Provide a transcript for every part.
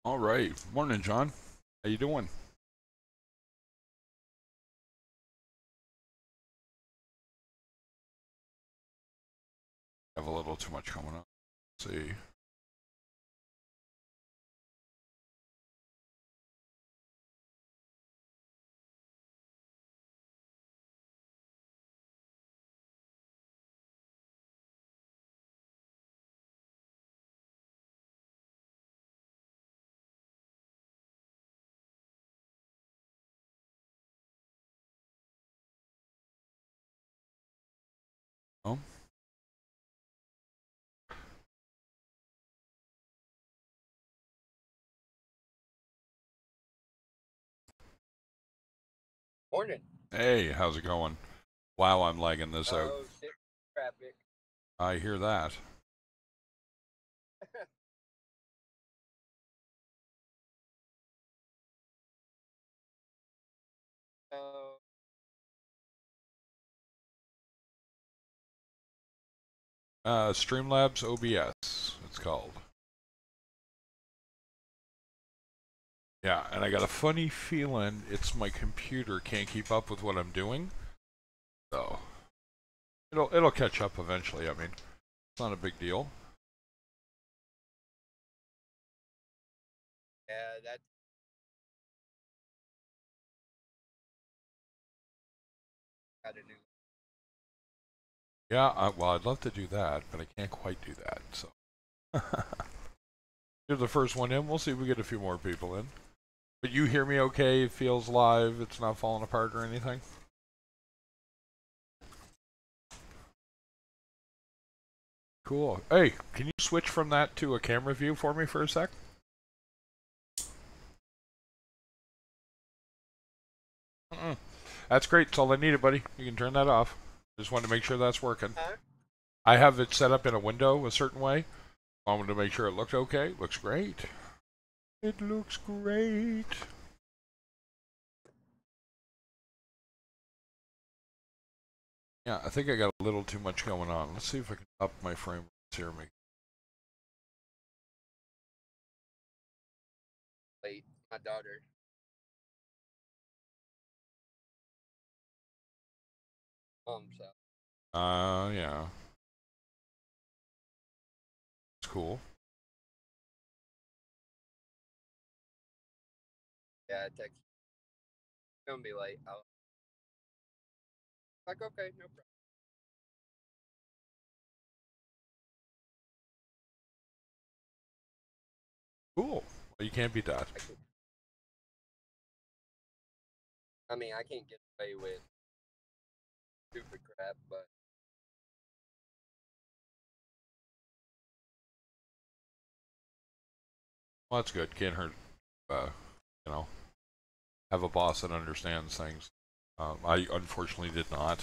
All right. Morning, John. How you doing? Have a little too much coming up. Let's see. Oh, Morning. hey, how's it going? Wow, I'm lagging this out. Oh, shit, traffic. I hear that. Uh, Streamlabs OBS, it's called. Yeah, and I got a funny feeling it's my computer can't keep up with what I'm doing. So it'll catch up eventually. I mean, it's not a big deal. yeah, that's got a new. Yeah, well, I'd love to do that, but I can't quite do that. So you're the first one in. We'll see if we get a few more people in. But you hear me okay? It feels live. It's not falling apart or anything? Cool. Hey, can you switch from that to a camera view for me for a sec? Mm-mm. That's great. That's all I needed, buddy. You can turn that off. Just wanted to make sure that's working. Huh? I have it set up in a window a certain way. I wanted to make sure it looked okay. Looks great. It looks great. Yeah, I think I got a little too much going on. Let's see if I can up my frame rates here. Late. My daughter. So Yeah. It's cool. yeah, text. Gonna be late. I was like, okay, no problem. Cool. Well, you can't beat that. I can. I mean, I can't get away with stupid crap, but Well, that's good. Can't hurt. Uh, you know, have a boss that understands things. I unfortunately did not.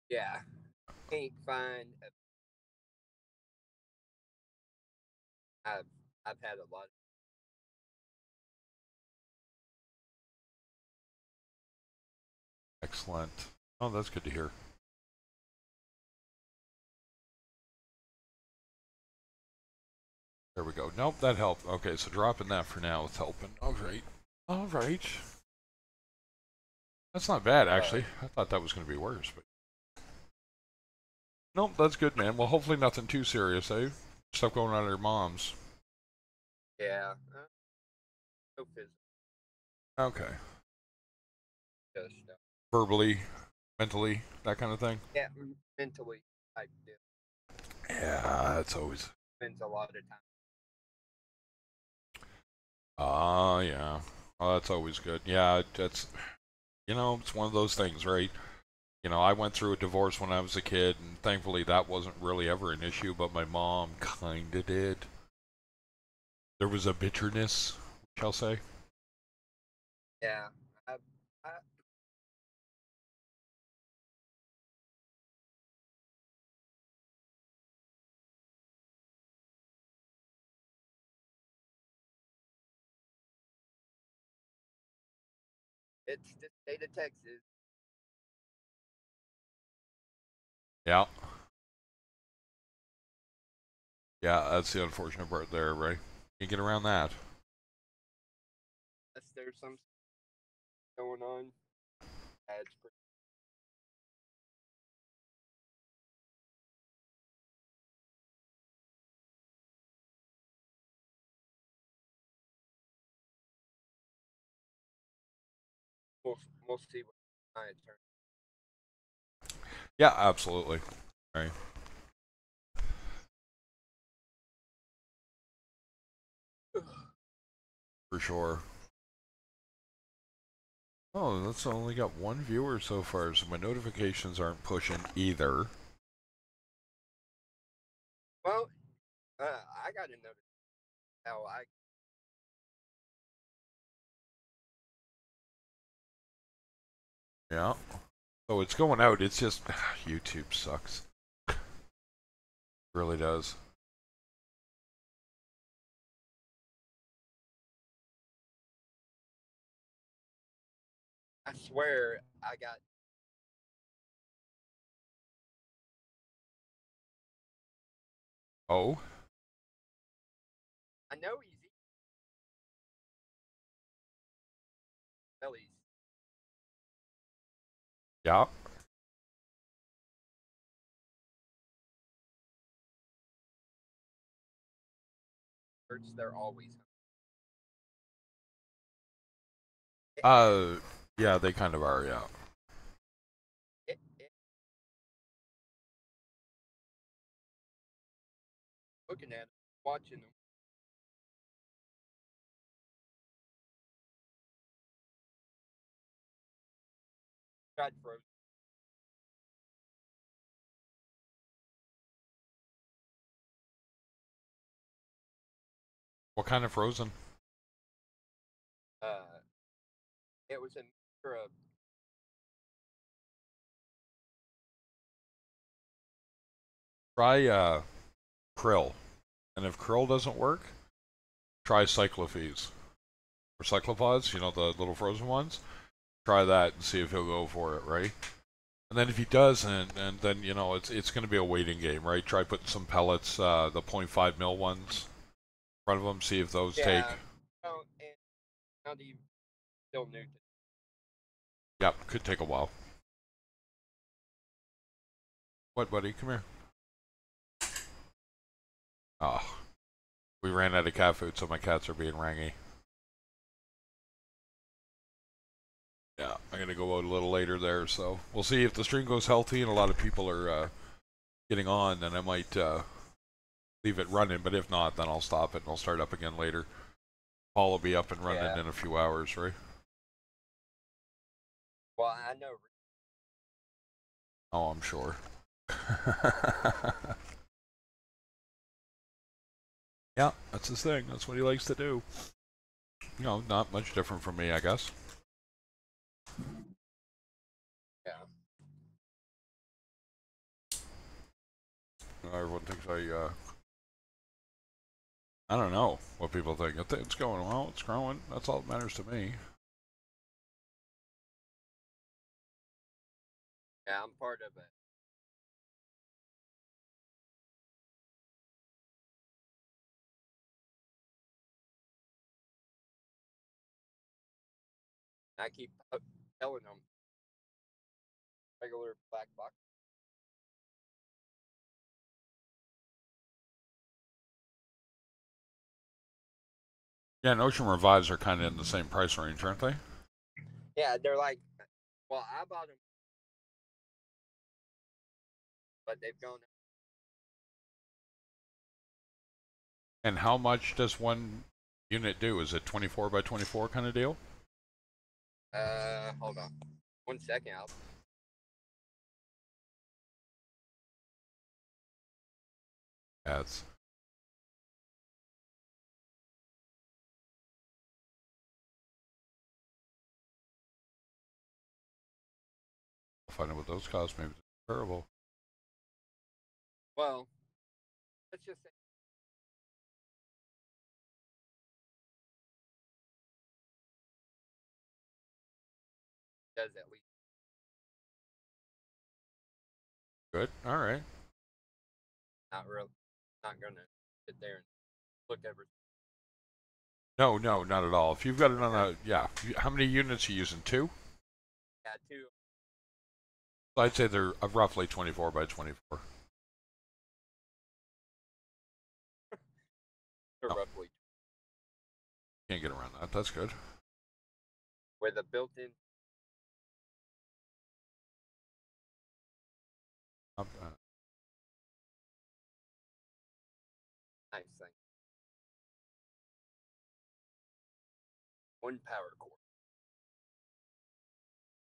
yeah, can't find. I've I've had a lot. Excellent. Oh, that's good to hear. There we go. Nope, that helped. Okay, so dropping that for now is helping. All right. All right. That's not bad, Uh, actually. I thought that was going to be worse, but nope, that's good, man. Well, hopefully nothing too serious, eh? Stuff going on at your mom's. yeah, no physical, Okay. just Verbally, mentally, that kind of thing. yeah, mentally, I do Yeah, that's always. spends a lot of time. Yeah. Oh, that's always good. Yeah, that's it's one of those things, right? I went through a divorce when I was a kid, and thankfully that wasn't really ever an issue, but my mom kinda did. There was a bitterness, shall say. Yeah, I it's the state of Texas. Yeah. Yeah, that's the unfortunate part there, right? You get around that. Unless there's some going on. That's pretty. We'll see what my turn. Yeah, absolutely. Right. For sure. Oh, that's only got one viewer so far, so my notifications aren't pushing either. Well, I got to notice how I. Yeah. So it's going out. It's just YouTube sucks. Really does. I swear I got. Oh. I know he's bellies. Yeah. Hurts. They're always. Uh. Yeah, they kind of are. Yeah. It, looking at him, watching him. Tried frozen. What kind of frozen? Uh, it was a mixture of. Try krill, and if krill doesn't work, try cyclophes or cyclopods. You know, the little frozen ones. Try that and see if he'll go for it, right? And then if he does, and then you know it's going to be a waiting game, right? Try putting some pellets, the .5 mil ones, in front of him. See if those take. Yeah. Oh, and not even still new. Yep, could take a while. What, buddy? Come here. Oh, we ran out of cat food, so my cats are being rangy. Yeah, I'm gonna go out a little later there, so we'll see if the stream goes healthy and a lot of people are getting on. Then I might leave it running, but if not, then I'll stop it and I'll start up again later. Paul will be up and running Yeah. in a few hours, right? Well, I know. Oh, I'm sure. Yeah, that's his thing. That's what he likes to do. You know, not much different from me, I guess. Yeah. Everyone thinks I don't know what people think. It's going well. It's growing. That's all that matters to me. Yeah, I'm part of it. I keep telling them regular black box. Yeah, and Ocean Revives are kind of in the same price range, aren't they? Yeah, they're like, well, I bought them, but they've gone. And how much does one unit do? Is it 24 by 24 kind of deal? Hold on, 1 second. That's I'll find out what those cost. Maybe it's terrible. Well, let's just say it does at least. Good. All right. Not really. Not gonna sit there and look every. No, no, not at all. If you've got it on a, yeah, how many units are you using? Two? Yeah, two. I'd say they're roughly 24 by 24. Or No, roughly. can't get around that. That's good. With a built-in. Not bad. Nice thing. One power cord.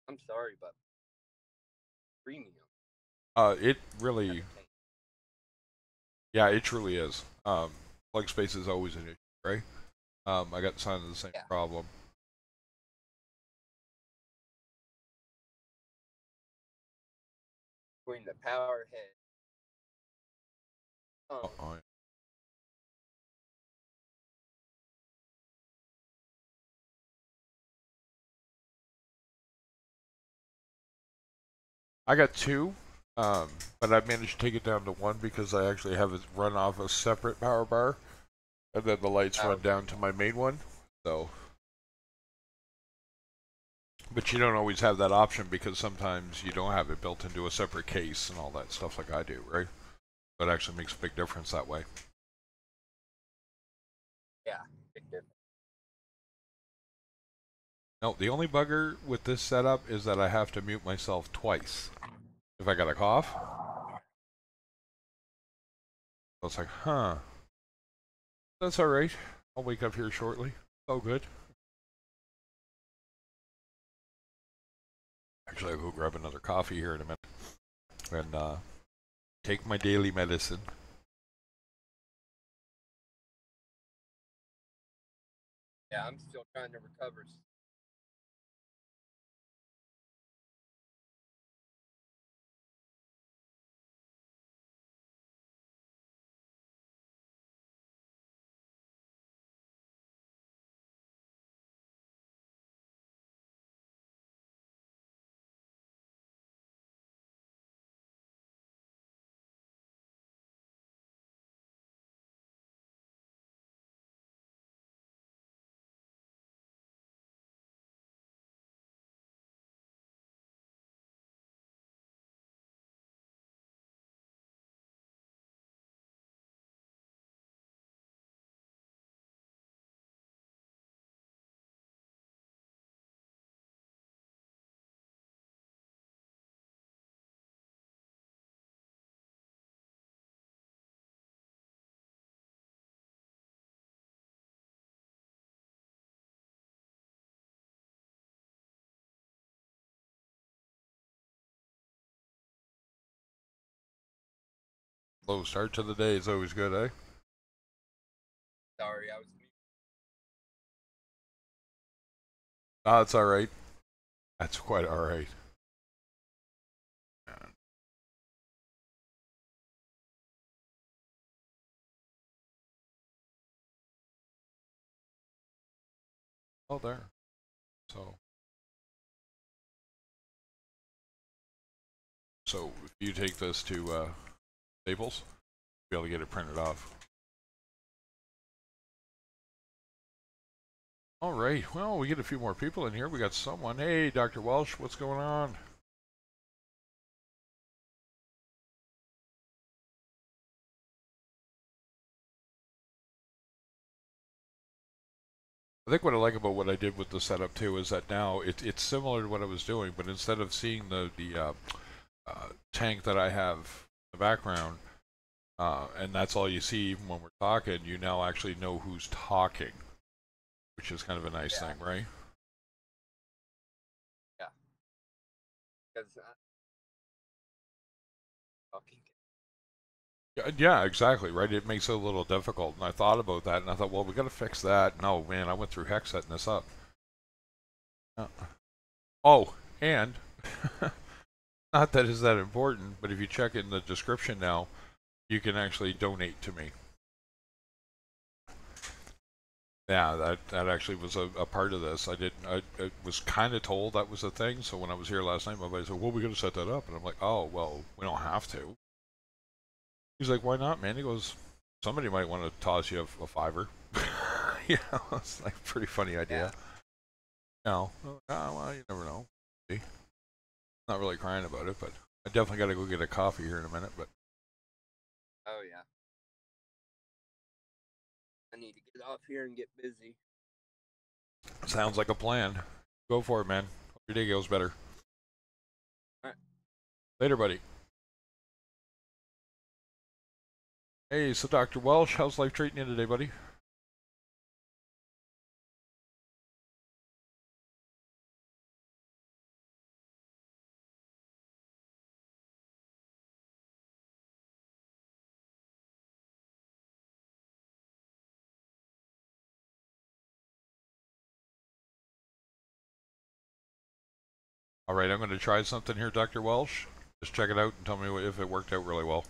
I'm sorry, but premium. It really, yeah, it truly is. Plug space is always an issue, right? I got signed of the same problem. Between the power head. Oh, I got two, but I managed to take it down to one because I actually have it run off a separate power bar, and then the lights run down to my main one. So, but you don't always have that option because sometimes you don't have it built into a separate case and all that stuff like I do, right? But it actually makes a big difference that way. Yeah, big difference. No, the only bugger with this setup is that I have to mute myself twice if I got a cough. So it's like, huh. That's alright. I'll wake up here shortly. Oh, good. Actually, I'll go grab another coffee here in a minute and take my daily medicine. Yeah, I'm still trying to recover. Slow start to the day is always good, eh? Sorry, I was. Ah, it's alright. That's quite alright. Oh, there. So if you take this to Staples, you'll be able to get it printed off. All right. Well, we get a few more people in here. We got someone. Hey, Dr. Welsh, what's going on? I think what I like about what I did with the setup too is that now it's similar to what I was doing, but instead of seeing the tank that I have in the background, and that's all you see even when we're talking, you now actually know who's talking, which is kind of a nice thing, right? Yeah. Because talking. Yeah, exactly, right? It makes it a little difficult, and I thought about that, and I thought, well, we got to fix that. No, man, I went through heck setting this up. Oh, and not that is that important, but if you check in the description now, you can actually donate to me. Yeah, that actually was a part of this. I was kind of told that was a thing, so when I was here last night, my buddy said, well, we got to set that up. And I'm like, oh, well, we don't have to. He's like, why not, man? He goes, somebody might want to toss you a $5. You know, it's like a pretty funny idea. No, well, you never know. See, not really crying about it, but I definitely got to go get a coffee here in a minute. But Oh yeah. I need to get off here and get busy. sounds like a plan. Go for it, man. Hope your day goes better. All right. Later, buddy. Hey, so Dr. Welsh, how's life treating you today, buddy? All right, I'm going to try something here, Dr. Welsh. Just check it out and tell me if it worked out really well.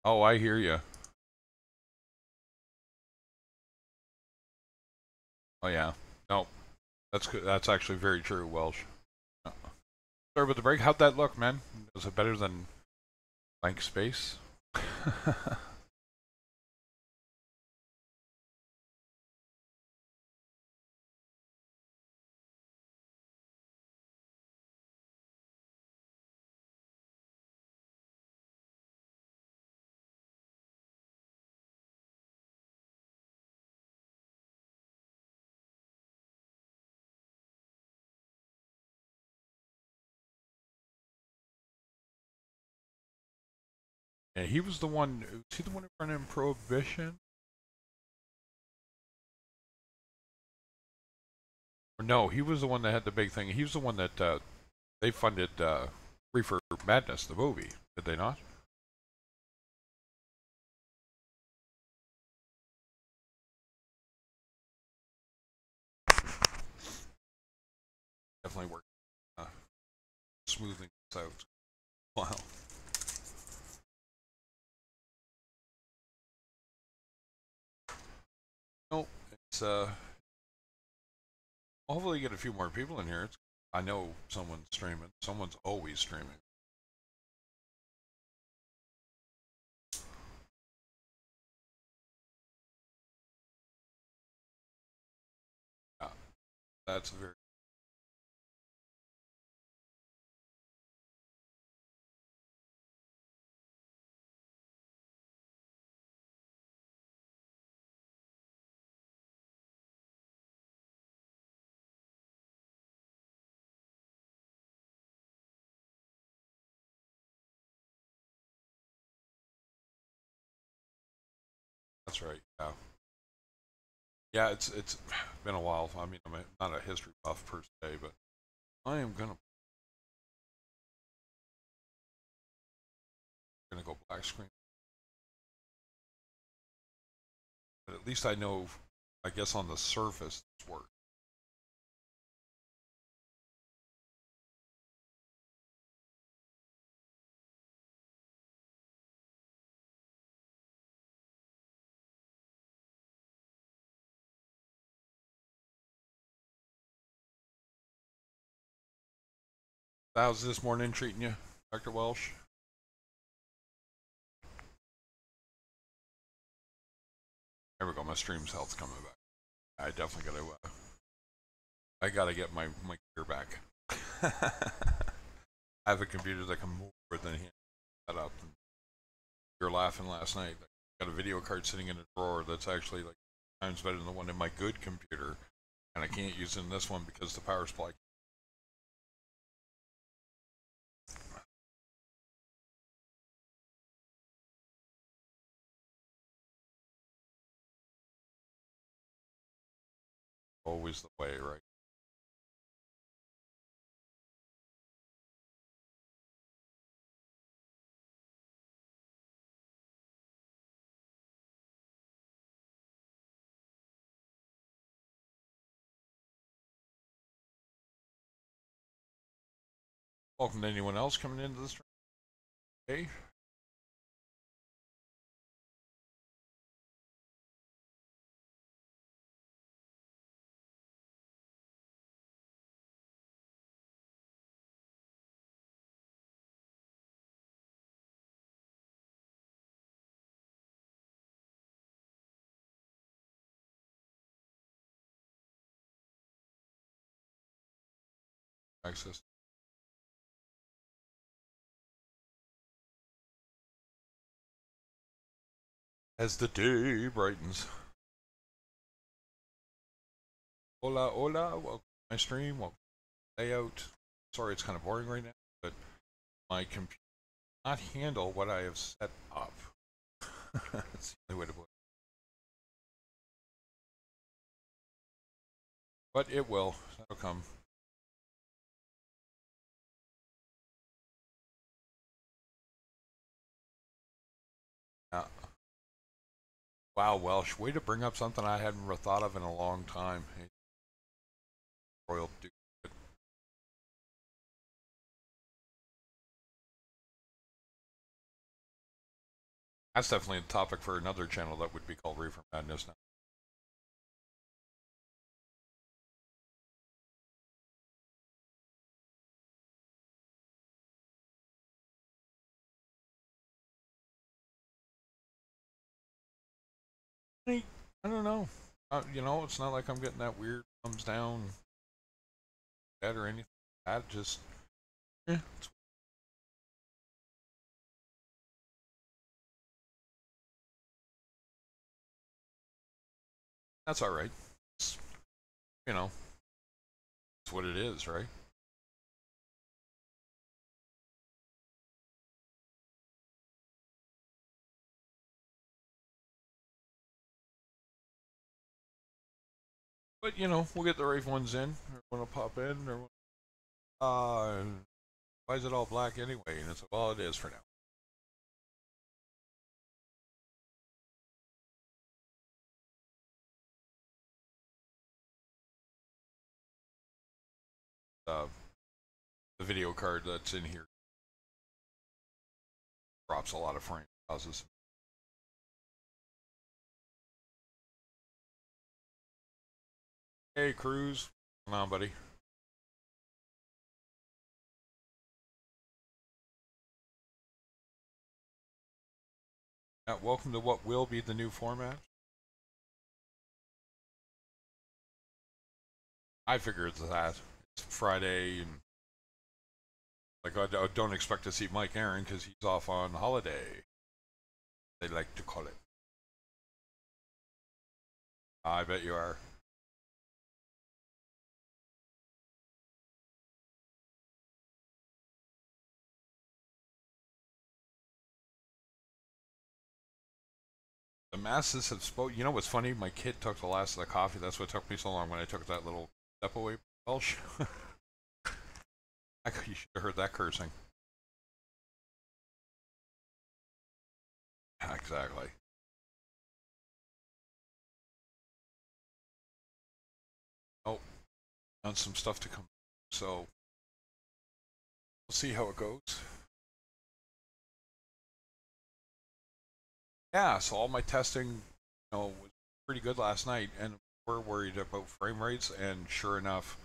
Oh, I hear you. Oh yeah. No, that's good. That's actually very true, Welsh. Sorry about the break. How'd that look, man? Was it better than Blank space. Yeah, he was the one. Was he the one who ran in Prohibition? Or no, he was the one that had the big thing. He was the one that they funded Reefer Madness, the movie. Did they not? Definitely worked smoothing this out. Wow. No, it's hopefully get a few more people in here. I know someone's streaming. Someone's always streaming. Yeah, that's very. That's right. Yeah. Yeah, it's been a while. I mean, I'm not a history buff per se, but I am gonna go black screen. But at least I know, I guess on the surface, it's work. How's this morning treating you, Dr. Welsh? There we go. My stream's health's coming back. I definitely I gotta get my gear back. I have a computer that can move more than him. That up. And you were laughing last night. I got a video card sitting in a drawer that's actually like times better than the one in my good computer, and I can't use it in this one because the power supply. Always the way, right? Welcome to anyone else coming into this stream. Hey. Access. As the day brightens. Hola, hola. Welcome to my stream. Welcome to layout. Sorry, it's kind of boring right now, but my computer cannot handle what I have set up. That's the only way to put it. But it will. That'll come. Yeah. Wow, Welsh, way to bring up something I hadn't thought of in a long time. Hey, Royal Duke. That's definitely a topic for another channel that would be called Reefer Madness now. I don't know. You know, it's not like I'm getting that weird thumbs down head or anything. That just, it's, that's all right. It's, you know, it's what it is, right? But you know, we'll get the right ones in. Or want to pop in, or why is it all black anyway? And it's like, well, it is for now. Uh, the video card that's in here drops a lot of frame, causes. Hey, Cruz, come on, buddy. Welcome to what will be the new format. I figured that it's Friday, and like I don't expect to see Mike Aaron because he's off on holiday. They like to call it. I bet you are. The masses have spoke. You know what's funny? My kid took the last of the coffee. That's what took me so long when I took that little step away belch. You should have heard that cursing. Exactly. Oh, and some stuff to come. So we'll see how it goes. Yeah, so all my testing, was pretty good last night, and we're worried about frame rates. And sure enough,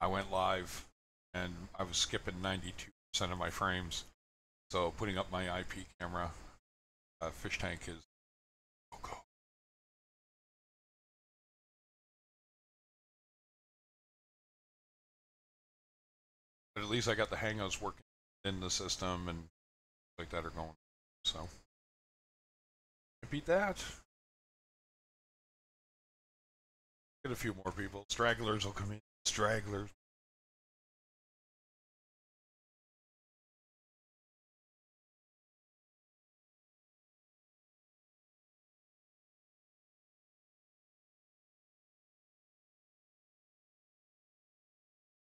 I went live, and I was skipping 92% of my frames. So putting up my IP camera, fish tank is go. But at least I got the hang of working in the system and like that are going. So I beat that. Get a few more people. Stragglers will come in. Stragglers.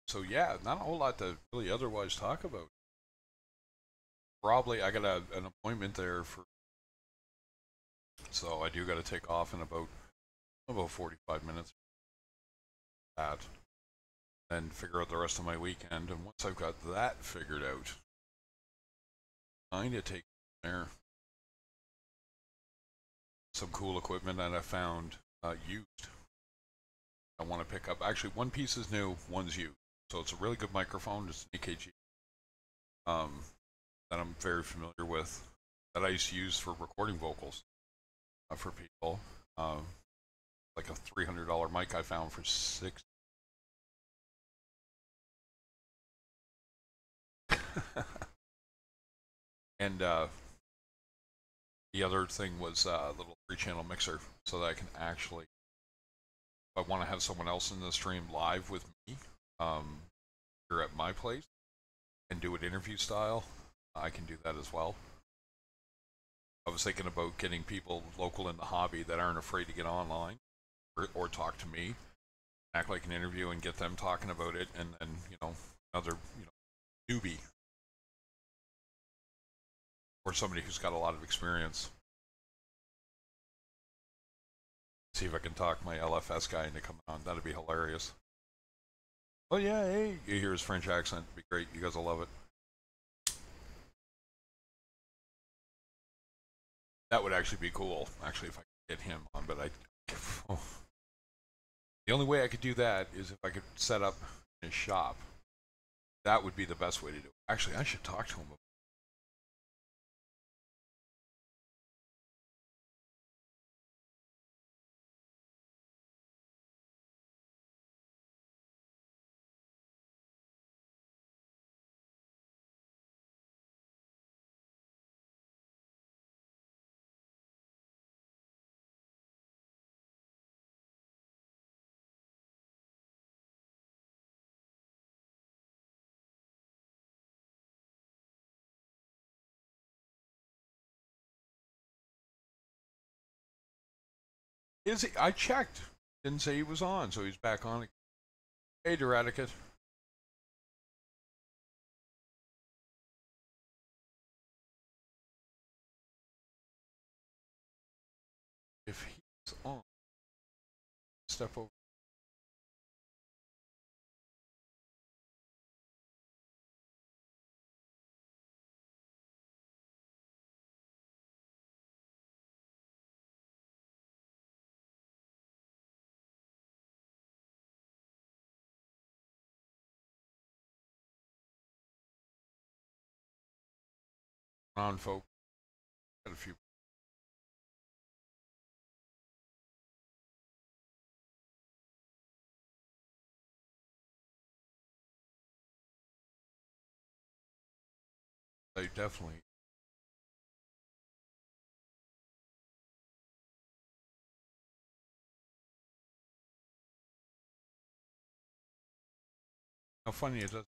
So yeah, not a whole lot to really otherwise talk about. Probably I got an appointment there for, so I do got to take off in about 45 minutes. That, and figure out the rest of my weekend. And once I've got that figured out, kind of take there some cool equipment that I found used. I want to pick up. Actually, one piece is new, one's used. So it's a really good microphone. It's an EKG that I'm very familiar with, that I used to use for recording vocals for people. Like a $300 mic I found for $6. And the other thing was a little 3-channel mixer, so that I can actually, if I want to have someone else in the stream live with me, here at my place, and do it interview style, I can do that as well. I was thinking about getting people local in the hobby that aren't afraid to get online or talk to me, act like an interview, and get them talking about it, and then another newbie or somebody who's got a lot of experience. See if I can talk my LFS guy into coming on. That'd be hilarious. Oh yeah, hey, you hear his French accent. It'd be great. You guys will love it. That would actually be cool. Actually, if I could get him on, but the only way I could do that is if I could set up his shop. That would be the best way to do it. Actually, I should talk to him about Is he? I checked. Didn't say he was on, so he's back on. Hey, Deraticate. If he's on, step over. On, folks. Got a few. They definitely. How funny it does.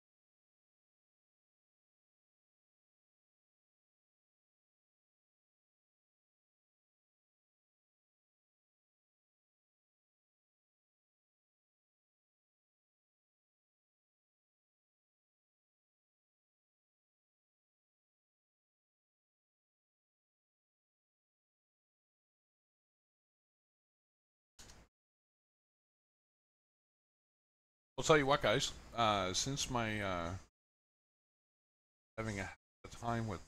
I'll tell you what, guys. Since my having a time with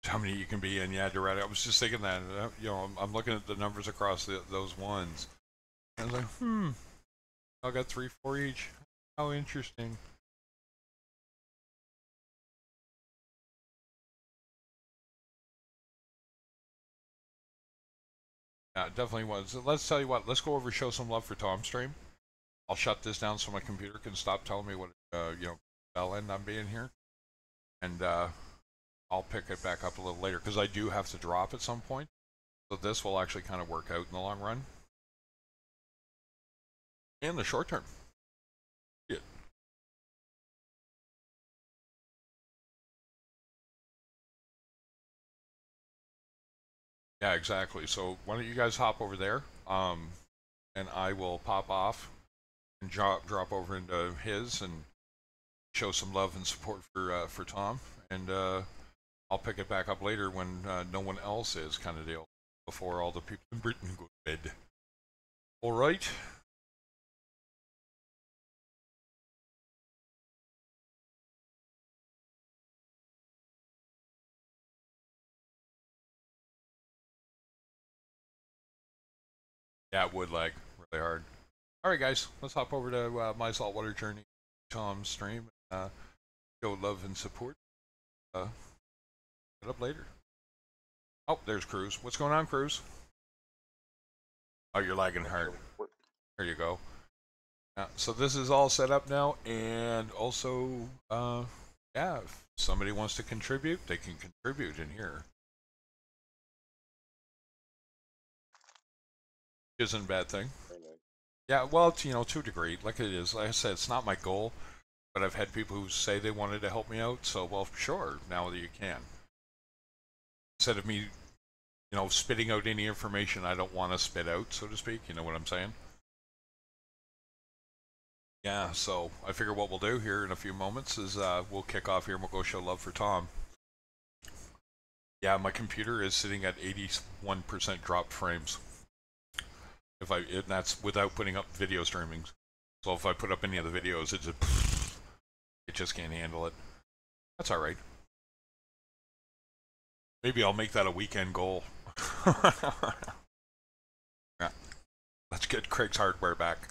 how many you can be in, yeah, Doretta. I was just thinking that. You know, I'm looking at the numbers across those ones, and I was like, I got 3, 4 each. How interesting. Yeah, it definitely was. Let's tell you what. Let's go over show some love for Tom stream. I'll shut this down so my computer can stop telling me what bell end I'm being here, and I'll pick it back up a little later because I do have to drop at some point. So this will actually kind of work out in the long run, in the short term. Yeah. Yeah, exactly. So why don't you guys hop over there, and I will pop off and drop over into his and show some love and support for Tom, and I'll pick it back up later when no one else is, kind of deal, before all the people in Britain go to bed. All right. Yeah, it would lag really hard. All right, guys, let's hop over to My Saltwater Journey, Tom's stream. Show love and support. Get up later. Oh, there's Cruz. What's going on, Cruz? Oh, you're lagging hard. There you go. So this is all set up now, and also, yeah, if somebody wants to contribute, they can contribute in here. Isn't a bad thing. Yeah, well, to a degree, like it is. Like I said, it's not my goal, but I've had people who say they wanted to help me out, so, well, sure, now that you can. Instead of me, spitting out any information I don't want to spit out, so to speak, you know what I'm saying? Yeah, so I figure what we'll do here in a few moments is we'll kick off here and we'll go show love for Tom. Yeah, my computer is sitting at 81% dropped frames. And that's without putting up video streamings. So if I put up any of the videos, it just can't handle it. That's all right. Maybe I'll make that a weekend goal. Yeah. Let's get Craig's hardware back.